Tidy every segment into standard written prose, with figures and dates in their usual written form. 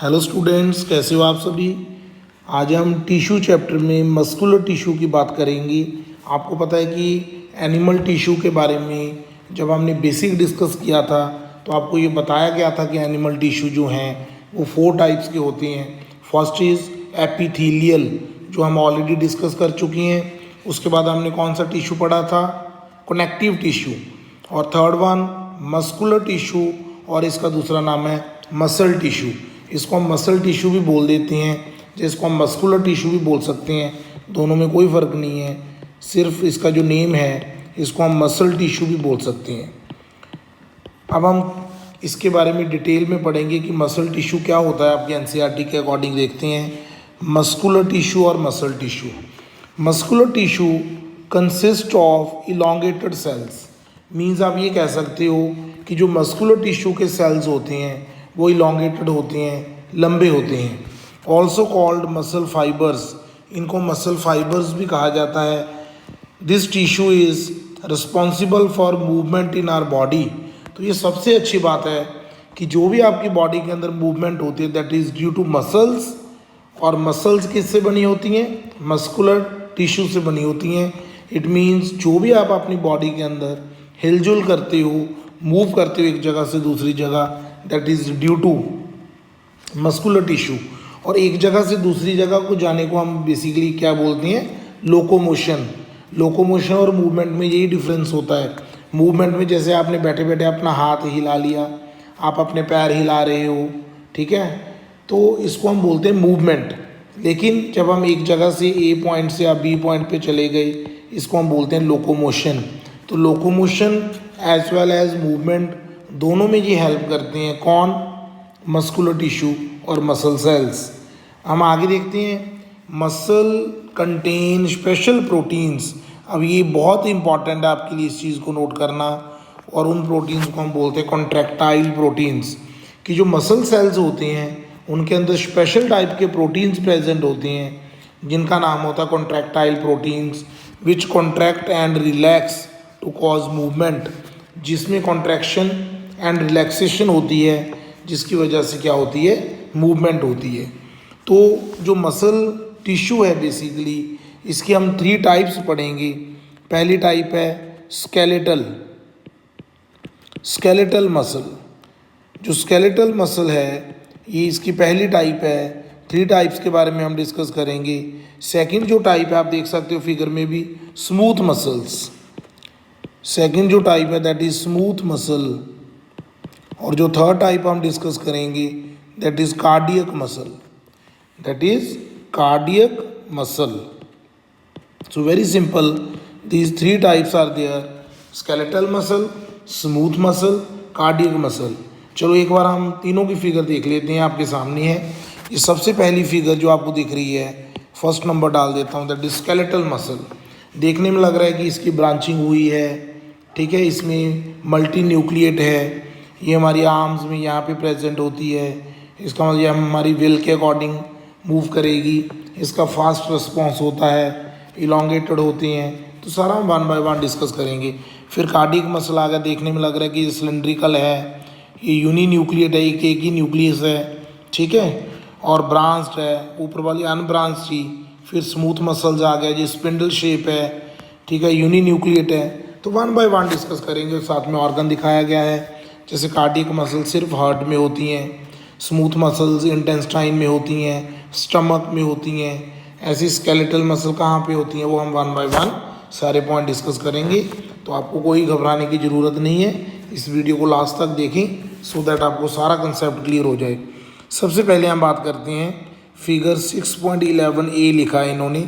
Hello students, कैसे हो आप सभी। आज हम टिश्यू चैप्टर में मस्कुलर टिश्यू की बात करेंगे। आपको पता है कि एनिमल टिश्यू के बारे में जब हमने बेसिक डिस्कस किया था तो आपको ये बताया गया था कि एनिमल टिश्यू जो हैं वो 4 टाइप्स के होते हैं। फर्स्ट इज़ एपिथेलियल, जो हम ऑलरेडी डिस्कस कर चुकी हैं। उसके बाद हमने कौन सा टिश्यू पढ़ा था, कनेक्टिव टिश्यू। और थर्ड वन मस्कुलर टिश्यू, और इसका दूसरा नाम है मसल टिश्यू। इसको हम मसल टिश्यू भी बोल देते हैं, जिसको हम मस्कुलर टिश्यू भी बोल सकते हैं। दोनों में कोई फ़र्क नहीं है, सिर्फ इसका जो नेम है इसको हम मसल टिश्यू भी बोल सकते हैं। अब हम इसके बारे में डिटेल में पढ़ेंगे कि मसल टिश्यू क्या होता है। आपके एनसीईआरटी के अकॉर्डिंग देखते हैं मस्कुलर टिश्यू और muscle tissue. Muscular tissue consist of elongated cells, means आप ये कह सकते हो कि जो मस्कुलर टिश्यू के सेल्स होते हैं वो इलोंगेटेड होते हैं, लंबे होते हैं। ऑल्सो कॉल्ड मसल फाइबर्स, इनको मसल फाइबर्स भी कहा जाता है। This tissue is responsible for movement in our body. तो ये सबसे अच्छी बात है कि जो भी आपकी बॉडी के अंदर मूवमेंट होती है that is due to muscles. और मसल्स किससे बनी होती हैं, मस्कुलर टिश्यू से बनी होती हैं। इट मीन्स जो भी आप अपनी बॉडी के अंदर हिलजुल करते हो, मूव करते हो एक जगह से दूसरी जगह, that is due to muscular tissue. और एक जगह से दूसरी जगह को जाने को हम बेसिकली क्या बोलते हैं, लोकोमोशन। लोकोमोशन और मूवमेंट में यही डिफरेंस होता है। मूवमेंट में जैसे आपने बैठे बैठे अपना हाथ हिला लिया, आप अपने पैर हिला रहे हो, ठीक है, तो इसको हम बोलते हैं मूवमेंट। लेकिन जब हम एक जगह से ए पॉइंट से या बी पॉइंट पे चले गए, इसको हम बोलते हैं लोकोमोशन। तो locomotion as well as movement दोनों में ये हेल्प करते हैं। कौन, मस्कुलर टिश्यू और मसल सेल्स। हम आगे देखते हैं मसल कंटेन स्पेशल प्रोटीन्स। अब ये बहुत इंपॉर्टेंट है आपके लिए इस चीज़ को नोट करना। और उन प्रोटीन्स को हम बोलते हैं कॉन्ट्रैक्टाइल प्रोटीन्स। कि जो मसल सेल्स होते हैं उनके अंदर स्पेशल टाइप के प्रोटीन्स प्रेजेंट होते हैं जिनका नाम होता है contractile proteins, which contract and relax to cause movement. जिसमें कॉन्ट्रैक्शन एंड रिलैक्सेशन होती है जिसकी वजह से क्या होती है, मूवमेंट होती है। तो जो मसल टिश्यू है बेसिकली इसकी हम 3 टाइप्स पढ़ेंगे। पहली टाइप है स्केलेटल, स्केलेटल मसल। जो स्केलेटल मसल है ये इसकी पहली टाइप है। 3 टाइप्स के बारे में हम डिस्कस करेंगे। सेकंड जो टाइप है आप देख सकते हो फिगर में भी, स्मूथ मसल्स। सेकंड जो टाइप है दैट इज स्मूथ मसल। और जो थर्ड टाइप हम डिस्कस करेंगे that is cardiac muscle, that is cardiac muscle. So very simple, these 3 types are there, skeletal muscle, smooth muscle, cardiac muscle. चलो एक बार हम तीनों की फिगर देख लेते हैं, आपके सामने है। ये सबसे पहली फिगर जो आपको दिख रही है, फर्स्ट नंबर डाल देता हूँ, दैट इज स्केलेटल मसल। देखने में लग रहा है कि इसकी ब्रांचिंग हुई है, ठीक है, इसमें मल्टी न्यूक्लिएट है। ये हमारी आर्म्स में यहाँ पे प्रेजेंट होती है। इसका मतलब ये हमारी विल के अकॉर्डिंग मूव करेगी। इसका फास्ट रिस्पॉन्स होता है, इलोंगेटेड होते हैं। तो सारा हम 1 बाय 1 डिस्कस करेंगे। फिर कार्डियक मसल आ गया, देखने में लग रहा है कि ये सिलेंड्रिकल है, ये यूनी न्यूक्लिएट है, एक ही न्यूक्लियस है, ठीक है, और ब्रांच्ड है, ऊपर वाली अनब्रांच थी। फिर स्मूथ मसल्स आ गया, ये स्पिंडल शेप है, ठीक है, यूनी न्यूक्लिएट है। तो 1 बाय 1 डिस्कस करेंगे। साथ में ऑर्गन दिखाया गया है, जैसे कार्डियक मसल सिर्फ हार्ट में होती हैं, स्मूथ मसल्स इंटेस्टाइन में होती हैं, स्टमक में होती हैं। ऐसी स्केलेटल मसल कहाँ पे होती हैं वो हम 1 बाय 1 सारे पॉइंट डिस्कस करेंगे। तो आपको कोई घबराने की ज़रूरत नहीं है, इस वीडियो को लास्ट तक देखें सो दैट आपको सारा कंसेप्ट क्लियर हो जाए। सबसे पहले हम बात करते हैं फिगर 6.11a लिखा है इन्होंने,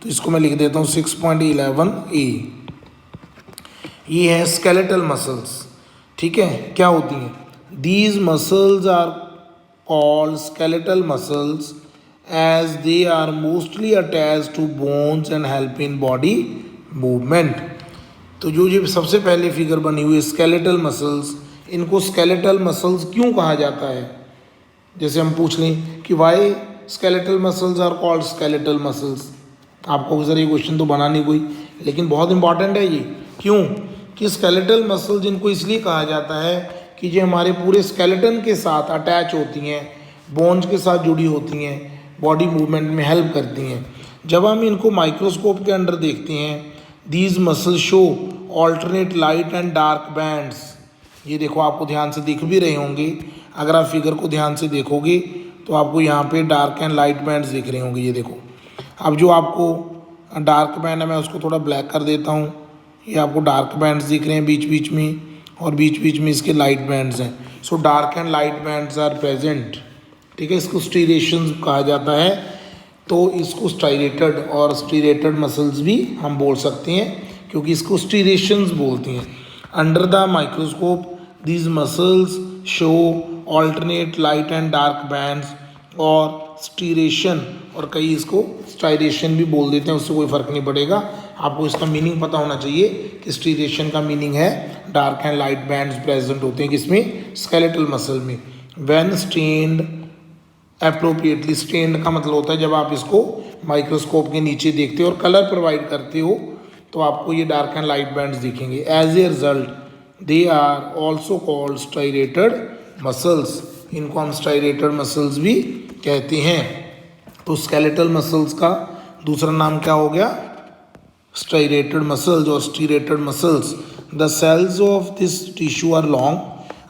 तो इसको मैं लिख देता हूँ 6.11a। ये है स्केलेटल मसल्स, ठीक है, क्या होती हैं। These muscles are called skeletal muscles as they are mostly attach to bones and help in body movement. तो जो ये सबसे पहले फिगर बनी हुई है स्केलेटल मसल्स, इनको स्केलेटल मसल्स क्यों कहा जाता है। जैसे हम पूछ लें कि why skeletal muscles are called skeletal muscles. आपको सर ये क्वेश्चन तो बना नहीं कोई, लेकिन बहुत इंपॉर्टेंट है ये। क्यों कि स्केलेटल मसल्स इनको इसलिए कहा जाता है कि जो हमारे पूरे स्केलेटन के साथ अटैच होती हैं, बोन्स के साथ जुड़ी होती हैं, बॉडी मूवमेंट में हेल्प करती हैं। जब हम इनको माइक्रोस्कोप के अंडर देखते हैं, these muscle show alternate light and dark bands. ये देखो, आपको ध्यान से दिख भी रहे होंगे, अगर आप फिगर को ध्यान से देखोगे तो आपको यहाँ पे डार्क एंड लाइट बैंड्स दिख रहे होंगे। ये देखो, अब जो आपको डार्क बैंड है, मैं उसको थोड़ा ब्लैक कर देता हूँ। ये आपको डार्क बैंड्स दिख रहे हैं बीच बीच में, और बीच बीच में इसके लाइट बैंड्स हैं। So dark and light bands are present. ठीक है, इसको स्टीरेशंस कहा जाता है। तो इसको स्टाइरेटेड और स्टीरेटेड मसल्स भी हम बोल सकते हैं, क्योंकि इसको स्टीरेशंस बोलते हैं। Under the microscope these muscles show alternate light and dark bands और स्टीरेशन, और कई इसको स्टाइरेशन भी बोल देते हैं, उससे कोई फ़र्क नहीं पड़ेगा। आपको इसका मीनिंग पता होना चाहिए कि स्टीरेशन का मीनिंग है dark and light bands present होते हैं किसमें, स्केलेटल मसल में। व्हेन स्टेन्ड अप्रोप्रिएटली, स्टेन्ड का मतलब होता है जब आप इसको माइक्रोस्कोप के नीचे देखते हो और कलर प्रोवाइड करते हो तो आपको ये डार्क एंड लाइट बैंड्स दिखेंगे। As a result they are also called striated muscles. इनको हम स्टाइरेटेड मसल्स भी कहते हैं। तो स्केलेटल मसल्स का दूसरा नाम क्या हो गया, स्टाइरेटेड मसल्स और striated muscles. The cells of this tissue are long.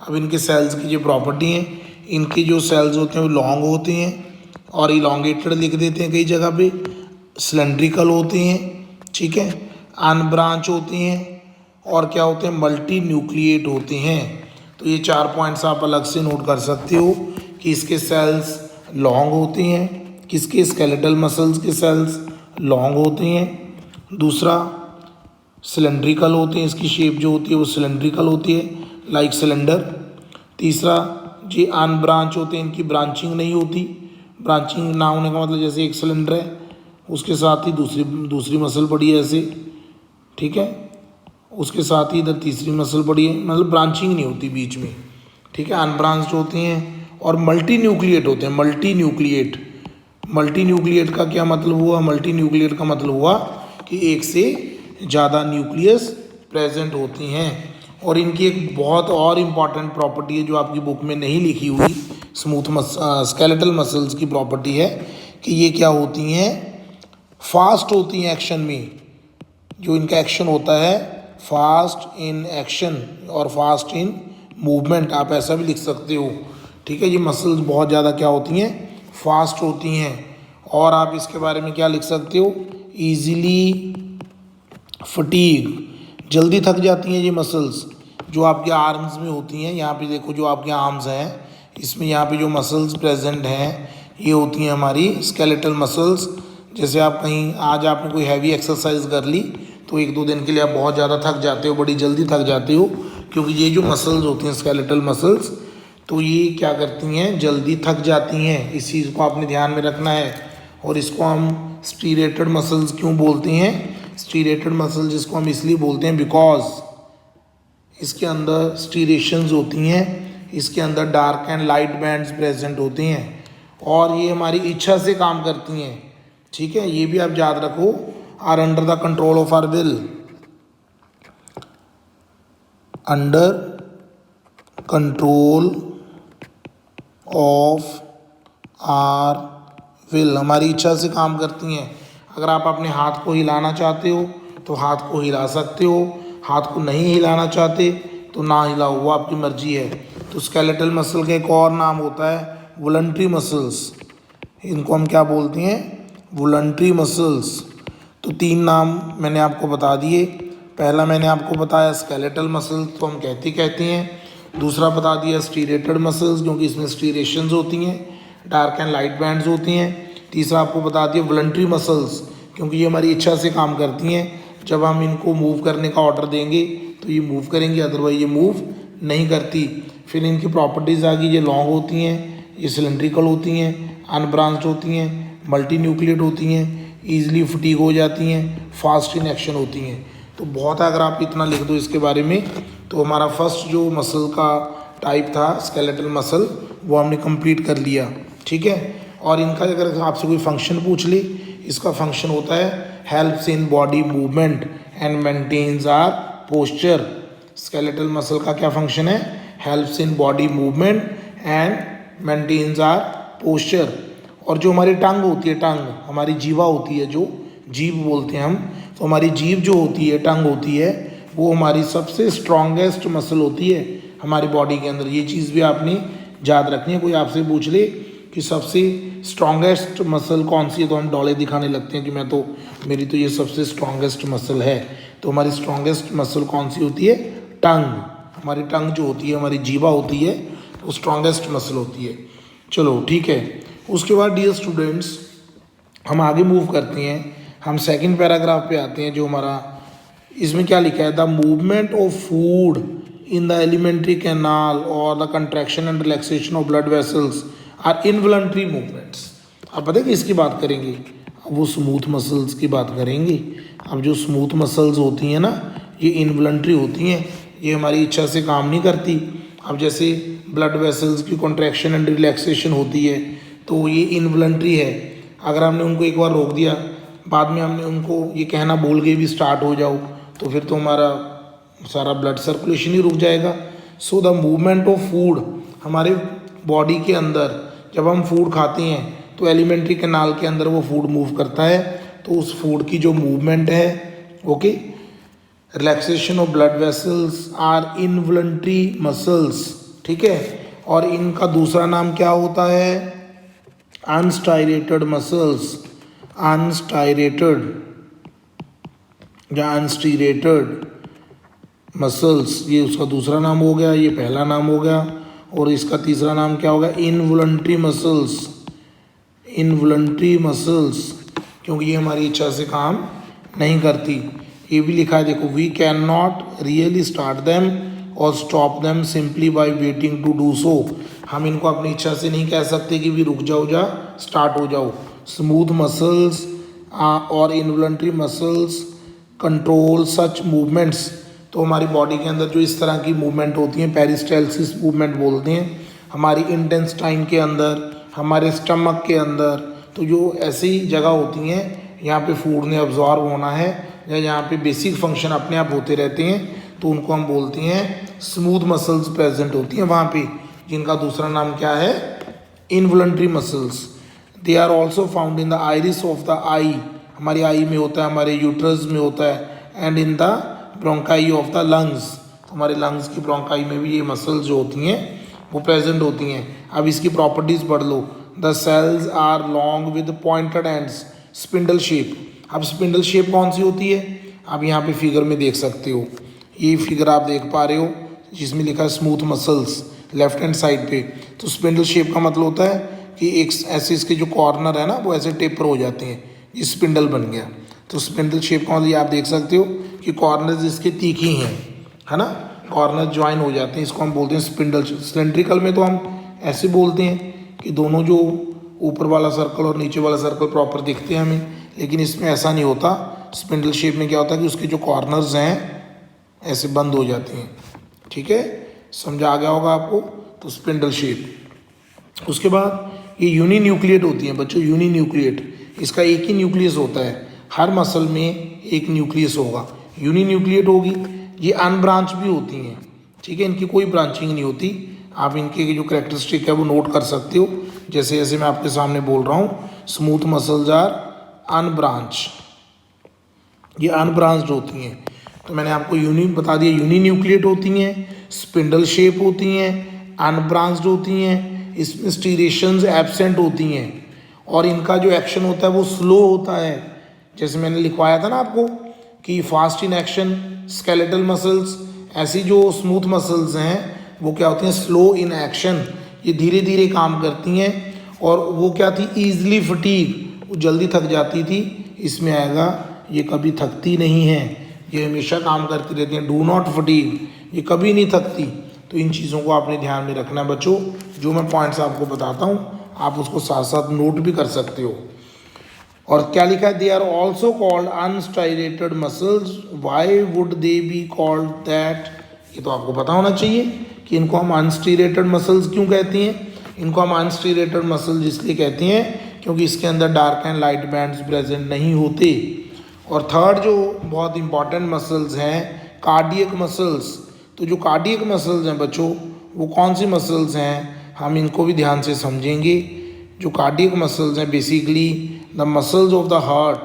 अब इनके सेल्स की जो प्रॉपर्टी है, इनके जो सेल्स होते हैं वो लॉन्ग होते हैं और इलॉन्गेटेड लिख देते हैं कई जगह पे, सिलेंड्रिकल होते हैं, ठीक है, अनब्रांच होते हैं, और क्या होते हैं, मल्टी न्यूक्लिएट होते हैं। तो ये 4 पॉइंट्स आप अलग से नोट कर सकते हो कि इसके सेल्स लॉन्ग होते हैं, किसके, स्केलेटल मसल्स के सेल्स लॉन्ग होते हैं। दूसरा, सिलेंड्रिकल होते हैं, इसकी शेप जो होती है वो सिलेंड्रिकल होती है, लाइक सिलेंडर। तीसरा, जी अनब्रांच होते हैं, इनकी ब्रांचिंग नहीं होती। ब्रांचिंग ना होने का मतलब जैसे एक सिलेंडर है, उसके साथ ही दूसरी मसल पड़ी है ऐसे, ठीक है, उसके साथ ही इधर तीसरी मसल पड़ी है, मतलब ब्रांचिंग नहीं होती बीच में, ठीक है, अनब्रांच्ड होते हैं। और मल्टी न्यूक्लिएट होते हैं, मल्टी न्यूक्लिएट। मल्टी न्यूक्लिएट का क्या मतलब हुआ, मल्टी न्यूक्लिएट का मतलब हुआ कि एक से ज़्यादा न्यूक्लियस प्रेजेंट होती हैं। और इनकी एक बहुत और इम्पॉर्टेंट प्रॉपर्टी है जो आपकी बुक में नहीं लिखी हुई, स्केलेटल मसल्स की प्रॉपर्टी है कि ये क्या होती हैं, फास्ट होती हैं एक्शन में। जो इनका एक्शन होता है फास्ट इन एक्शन और फास्ट इन मूवमेंट, आप ऐसा भी लिख सकते हो, ठीक है। ये मसल्स बहुत ज़्यादा क्या होती हैं, फास्ट होती हैं। और आप इसके बारे में क्या लिख सकते हो, ईजिली फटीग, जल्दी थक जाती हैं ये मसल्स। जो आपके आर्म्स में होती हैं, यहाँ पे देखो जो आपके आर्म्स हैं, इसमें यहाँ पे जो मसल्स प्रेजेंट हैं ये होती हैं हमारी स्केलेटल मसल्स। जैसे आप कहीं आज आपने कोई हैवी एक्सरसाइज कर ली तो 1-2 दिन के लिए आप बहुत ज़्यादा थक जाते हो, बड़ी जल्दी थक जाते हो, क्योंकि ये जो मसल्स होती हैं स्केलेटल मसल्स, तो ये क्या करती हैं, जल्दी थक जाती हैं। इस चीज़ को आपने ध्यान में रखना है। और इसको हम स्टीरेटेड मसल्स क्यों बोलते हैं, स्टीरेटेड मसल जिसको हम इसलिए बोलते हैं बिकॉज इसके अंदर स्टीरेशंस होती हैं, इसके अंदर dark and light bands present होते हैं और ये हमारी इच्छा से काम करती हैं, ठीक है। ये भी आप याद रखो, are under the control of our will, under control of our will, हमारी इच्छा से काम करती हैं। अगर आप अपने हाथ को हिलाना चाहते हो तो हाथ को हिला सकते हो, हाथ को नहीं हिलाना चाहते तो ना हिलाओ, वो आपकी मर्जी है। तो स्केलेटल मसल का एक और नाम होता है वॉलंटरी मसल्स, इनको हम क्या बोलते हैं, वॉलंटरी मसल्स। तो 3 नाम मैंने आपको बता दिए। पहला मैंने आपको बताया स्केलेटल मसल्स, तो हम कहते हैं। दूसरा बता दिया स्टीरेटेड मसल्स, क्योंकि इसमें स्टीरेशंस होती हैं, डार्क एंड लाइट बैंड्स होती हैं। तीसरा आपको बता दिया वॉलंटरी मसल्स, क्योंकि ये हमारी इच्छा से काम करती हैं। जब हम इनको मूव करने का ऑर्डर देंगे तो ये मूव करेंगी, अदरवाइज ये मूव नहीं करती। फिर इनकी प्रॉपर्टीज़ आ गई, ये लॉन्ग होती हैं, ये सिलेंड्रिकल होती हैं, अनब्रांच्ड होती हैं, मल्टी न्यूक्लिएट होती हैं, ईजिली फटीग हो जाती हैं, फास्ट इन एक्शन होती हैं। तो बहुत है, अगर आप इतना लिख दो इसके बारे में तो हमारा फर्स्ट जो मसल का टाइप था स्केलेटल मसल, वो हमने कंप्लीट कर लिया, ठीक है। और इनका अगर आपसे कोई फंक्शन पूछ ले, इसका फंक्शन होता है helps in body movement and maintains our posture. Skeletal muscle का क्या फंक्शन है, helps in body movement and maintains our posture, और जो हमारी टंग होती है, टंग हमारी जीवा होती है, जो जीभ बोलते हैं हम, तो हमारी जीभ जो होती है, टंग होती है, वो हमारी सबसे स्ट्रॉन्गेस्ट मसल होती है हमारी बॉडी के अंदर। ये चीज़ भी आपने याद रखनी है। कोई आपसे पूछ ले कि सबसे स्ट्रॉन्गेस्ट मसल कौन सी है, तो हम डोले दिखाने लगते हैं कि मेरी तो ये सबसे स्ट्रॉन्गेस्ट मसल है। तो हमारी स्ट्रॉन्गेस्ट मसल कौन सी होती है? टंग। हमारी टंग जो होती है, हमारी जीवा होती है, वो स्ट्रॉन्गेस्ट मसल होती है। चलो ठीक है। उसके बाद डियर स्टूडेंट्स, हम आगे मूव करते हैं। हम सेकंड पैराग्राफ पे आते हैं, जो हमारा इसमें क्या लिखा है, the movement of food in the alimentary canal और the contraction and relaxation of blood vessels are involuntary movements. अब पता है कि इसकी बात करेंगे, वो स्मूथ मसल्स की बात करेंगे। अब जो स्मूथ मसल्स होती हैं ना, ये इनवॉलंटरी होती हैं, ये हमारी इच्छा से काम नहीं करती। अब जैसे ब्लड वेसल्स की कॉन्ट्रैक्शन एंड रिलैक्सेशन होती है, तो ये इनवॉलंटरी है। अगर हमने उनको एक बार रोक दिया, बाद में हमने उनको ये कहना बोल के भी स्टार्ट हो जाओ, तो फिर तो हमारा सारा ब्लड सर्कुलेशन ही रुक जाएगा। So the movement of food, हमारे बॉडी के अंदर जब हम फूड खाते हैं तो एलिमेंट्री कैनाल के अंदर वो फूड मूव करता है, तो उस फूड की जो मूवमेंट है, okay, relaxation of blood vessels are involuntary muscles, ठीक है। और इनका दूसरा नाम क्या होता है? अनस्टायरेटेड मसल्स, अनस्टायरेटेड या अनस्टीरेटेड मसल्स, ये उसका दूसरा नाम हो गया, ये पहला नाम हो गया, और इसका तीसरा नाम क्या होगा? इनवॉलंटरी मसल्स, इनवॉलंटरी मसल्स, क्योंकि ये हमारी इच्छा से काम नहीं करती। ये भी लिखा है, देखो, we can not really start them और stop them simply by waiting to do so. हम इनको अपनी इच्छा से नहीं कह सकते कि भी रुक जाओ, जा स्टार्ट हो जाओ। स्मूथ मसल्स और इनवॉलंटरी मसल्स कंट्रोल सच मूवमेंट्स। तो हमारी बॉडी के अंदर जो इस तरह की मूवमेंट होती हैं, पेरिस्टाल्सिस मूवमेंट बोलते हैं। हमारी इंटेस्टाइन के अंदर, हमारे स्टमक के अंदर, तो जो ऐसी जगह होती हैं यहाँ पे फूड ने अब्जॉर्ब होना है, या यहाँ पे बेसिक फंक्शन अपने आप होते रहते हैं, तो उनको हम बोलते हैं स्मूथ मसल्स प्रेजेंट होती हैं वहाँ पे, जिनका दूसरा नाम क्या है? Involuntary muscles. They are also found in the iris of the eye, हमारी आई में होता है, हमारे यूट्रस में होता है, and in the bronchi of the lungs, हमारे लंग्स की ब्रोंकाई में भी ये मसल्स जो होती हैं वो प्रेजेंट होती हैं। अब इसकी प्रॉपर्टीज़ पढ़ लो। The cells are long with pointed ends, spindle shape. अब स्पिंडल शेप कौन सी होती है? आप यहाँ पे फिगर में देख सकते हो, ये फिगर आप देख पा रहे हो जिसमें लिखा है smooth muscles left hand side पे। तो स्पिंडल शेप का मतलब होता है कि एक ऐसे इसके जो कॉर्नर है ना, वो ऐसे टेपर हो जाते हैं, ये स्पिंडल बन गया। तो स्पिंडल शेप का मतलब आप देख सकते हो कि कॉर्नर्स इसके तीखी हैं, है ना, कॉर्नर ज्वाइन हो जाते हैं, इसको हम बोलते हैं स्पिंडल। सिलेंड्रिकल में तो हम ऐसे बोलते हैं कि दोनों जो ऊपर वाला सर्कल और नीचे वाला सर्कल प्रॉपर दिखते हैं हमें, लेकिन इसमें ऐसा नहीं होता। स्पिंडल शेप में क्या होता है कि उसके जो कॉर्नर्स हैं ऐसे बंद हो जाते हैं, ठीक है, समझा आ गया होगा आपको। तो स्पिंडल शेप। उसके बाद ये यूनिन्यूक्लिएट होती हैं बच्चों, यूनिन्यूक्लिएट, इसका एक ही न्यूक्लियस होता है, हर मसल में एक न्यूक्लियस होगा, यूनिन्यूक्लिएट होगी। ये अनब्रांच भी होती हैं, ठीक है, इनकी कोई ब्रांचिंग नहीं होती। आप इनके जो कैरेक्टरिस्टिक है वो नोट कर सकते हो, जैसे जैसे मैं आपके सामने बोल रहा हूँ। स्मूथ मसल्स आर अनब्रांच, ये अनब्रांच्ड होती हैं। तो मैंने आपको बता दिया, यूनिन्यूक्लिएट होती हैं, स्पिंडल शेप होती हैं, अनब्रांच्ड होती हैं, इसमें स्टीरेशंस एब्सेंट होती हैं, और इनका जो एक्शन होता है वो स्लो होता है। जैसे मैंने लिखवाया था ना आपको कि fast in action skeletal muscles, ऐसी जो स्मूथ मसल्स हैं वो क्या होती हैं? स्लो इन एक्शन, ये धीरे धीरे काम करती हैं। और वो क्या थी? ईजिली फटीग, वो जल्दी थक जाती थी। इसमें आएगा ये कभी थकती नहीं है, ये हमेशा काम करती रहती हैं। डू नॉट फटीग, ये कभी नहीं थकती। तो इन चीज़ों को आपने ध्यान में रखना है बच्चों। जो मैं पॉइंट्स आपको बताता हूँ आप उसको साथ साथ नोट भी कर सकते हो। और क्या लिखा है? They are also called unstriated muscles. Why would they be called that? ये तो आपको पता होना चाहिए कि इनको हम अनस्टीरेटेड मसल्स क्यों कहते हैं। इनको हम अनस्टीरेटेड मसल्स इसलिए कहते हैं क्योंकि इसके अंदर dark and light bands present नहीं होते। और थर्ड जो बहुत इंपॉर्टेंट मसल्स हैं, कार्डियक मसल्स। तो जो कार्डियक मसल्स हैं बच्चों, वो कौन सी मसल्स हैं, हम इनको भी ध्यान से समझेंगे। जो कार्डियक मसल्स हैं basically the muscles of the heart,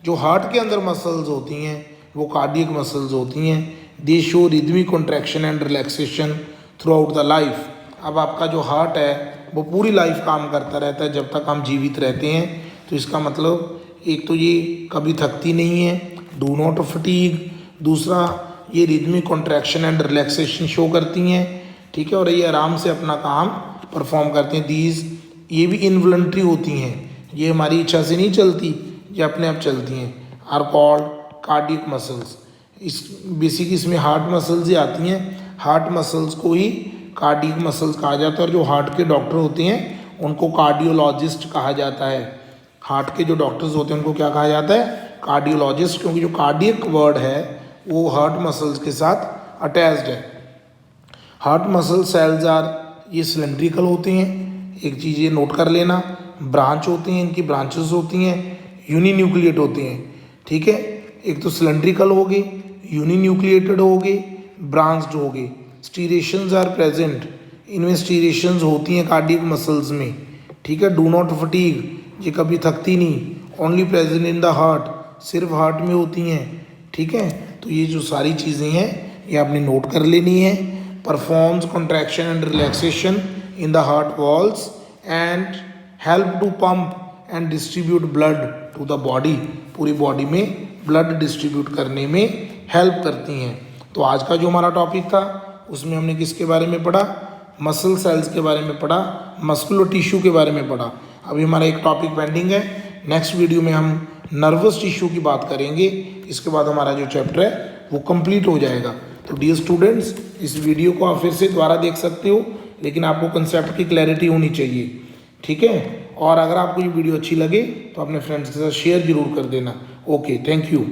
जो हार्ट के अंदर मसल्स होती हैं वो कार्डियक मसल्स होती हैं। दे show rhythmic contraction and relaxation through out the life. अब आपका जो हार्ट है वो पूरी लाइफ काम करता रहता है जब तक हम जीवित रहते हैं। तो इसका मतलब एक तो ये कभी थकती नहीं है, डू नॉट फटीग। दूसरा ये rhythmic contraction and relaxation show करती हैं, ठीक है, और ये आराम से अपना काम परफॉर्म करते हैं। दीज ये भी इनवॉलंटरी होती हैं, ये हमारी इच्छा से नहीं चलती, ये अपने आप चलती हैं। Are called cardiac muscles. इस बेसिक इसमें हार्ट मसल्स ही आती हैं, हार्ट मसल्स को ही कार्डियक मसल्स कहा जाता है। और जो हार्ट के डॉक्टर होते हैं उनको कार्डियोलॉजिस्ट कहा जाता है। हार्ट के जो डॉक्टर्स होते हैं उनको क्या कहा जाता है? कार्डियोलॉजिस्ट, क्योंकि जो कार्डियक वर्ड है वो हार्ट मसल्स के साथ अटैच्ड है। हार्ट मसल सेल्स आर, ये सिलेंड्रिकल होते हैं, एक चीज़ ये नोट कर लेना। ब्रांच होते हैं, इनकी ब्रांचेस होती हैं, यूनिन्यूक्लिएट होते हैं, ठीक है। एक तो सिलेंड्रिकल हो गए, यूनिन्यूक्लिएटेड हो गए, ब्रांच्ड हो गए। स्टीरेशंस आर प्रेजेंट, इनमें स्टीरेशंस होती हैं कार्डियक मसल्स में, ठीक है। डू नॉट फटीग, ये कभी थकती नहीं। Only present in the heart, सिर्फ हार्ट में होती हैं, ठीक है। तो ये जो सारी चीज़ें हैं ये आपने नोट कर लेनी है। Performs contraction and relaxation in the heart walls and help to pump and distribute blood to the body, पूरी बॉडी में ब्लड डिस्ट्रीब्यूट करने में हेल्प करती हैं। तो आज का जो हमारा टॉपिक था उसमें हमने किसके बारे में पढ़ा? मसल सेल्स के बारे में पढ़ा, मस्कुलर टिश्यू के बारे में पढ़ा। अभी हमारा एक टॉपिक पेंडिंग है, नेक्स्ट वीडियो में हम नर्वस टिश्यू की बात करेंगे। इसके बाद हमारा जो चैप्टर है वो कंप्लीट हो जाएगा। तो डियर स्टूडेंट्स, इस वीडियो को आप फिर से दोबारा देख सकते हो, लेकिन आपको कंसेप्ट की क्लैरिटी होनी चाहिए, ठीक है। और अगर आपको ये वीडियो अच्छी लगे तो अपने फ्रेंड्स के साथ शेयर जरूर कर देना। Okay, thank you.